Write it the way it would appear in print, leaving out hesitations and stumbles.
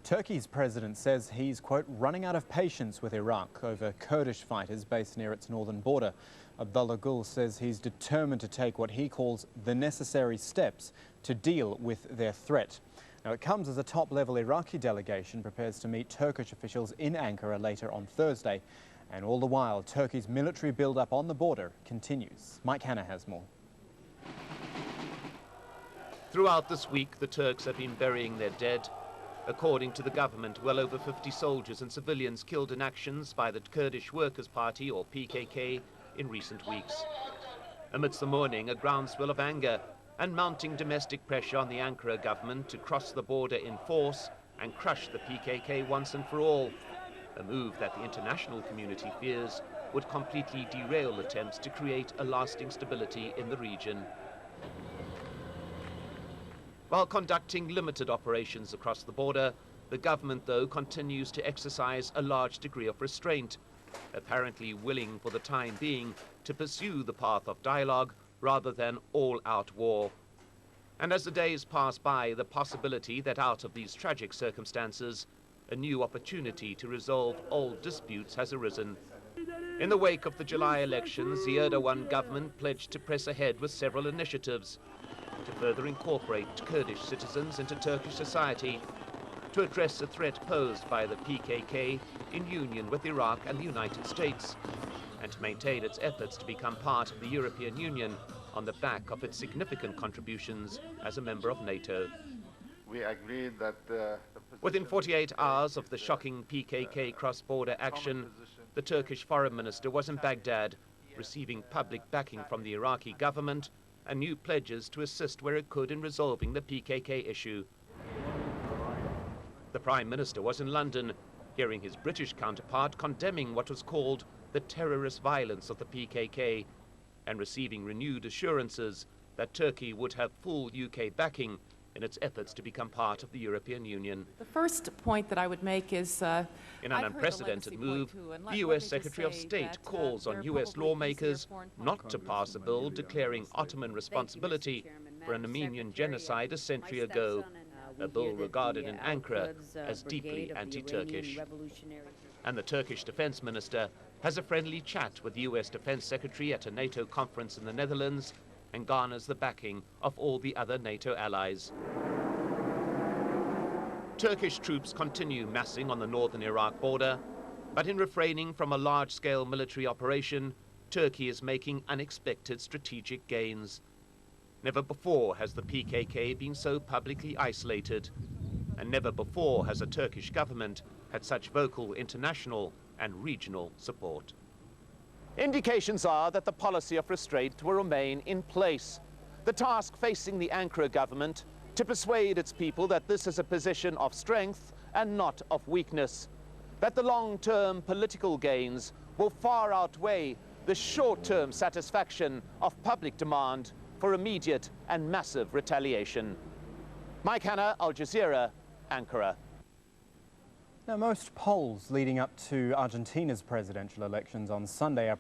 Turkey's president says he's, quote, running out of patience with Iraq over Kurdish fighters based near its northern border. Abdullah Gül says he's determined to take what he calls the necessary steps to deal with their threat. Now, it comes as a top-level Iraqi delegation prepares to meet Turkish officials in Ankara later on Thursday. And all the while, Turkey's military build-up on the border continues. Mike Hanna has more. Throughout this week, the Turks have been burying their dead. According to the government, well over 50 soldiers and civilians killed in actions by the Kurdish Workers' Party, or PKK, in recent weeks. Amidst the mourning, a groundswell of anger and mounting domestic pressure on the Ankara government to cross the border in force and crush the PKK once and for all, a move that the international community fears would completely derail attempts to create a lasting stability in the region. While conducting limited operations across the border, the government, though, continues to exercise a large degree of restraint, apparently willing for the time being to pursue the path of dialogue rather than all-out war. And as the days pass by, the possibility that out of these tragic circumstances, a new opportunity to resolve old disputes has arisen. In the wake of the July elections, the Erdogan government pledged to press ahead with several initiatives to further incorporate Kurdish citizens into Turkish society, to address the threat posed by the PKK in union with Iraq and the United States, and to maintain its efforts to become part of the European Union on the back of its significant contributions as a member of NATO. We agreed that within 48 hours of the shocking PKK cross-border action, the Turkish foreign minister was in Baghdad, receiving public backing from the Iraqi government and new pledges to assist where it could in resolving the PKK issue. The Prime Minister was in London, hearing his British counterpart condemning what was called the terrorist violence of the PKK and receiving renewed assurances that Turkey would have full UK backing in its efforts to become part of the European Union. The first point that I would make is in an unprecedented move, the US Secretary of State calls on US lawmakers not to pass a bill declaring Ottoman responsibility for an Armenian genocide a century ago, a bill regarded in Ankara as deeply anti-Turkish. And the Turkish Defense Minister has a friendly chat with the US Defense Secretary at a NATO conference in the Netherlands and garners the backing of all the other NATO allies. Turkish troops continue massing on the northern Iraq border, but in refraining from a large-scale military operation, Turkey is making unexpected strategic gains. Never before has the PKK been so publicly isolated, and never before has a Turkish government had such vocal international and regional support. Indications are that the policy of restraint will remain in place. The task facing the Ankara government to persuade its people that this is a position of strength and not of weakness, that the long-term political gains will far outweigh the short-term satisfaction of public demand for immediate and massive retaliation. Mike Hanna, Al-Jazeera, Ankara. Now, most polls leading up to Argentina's presidential elections on Sunday are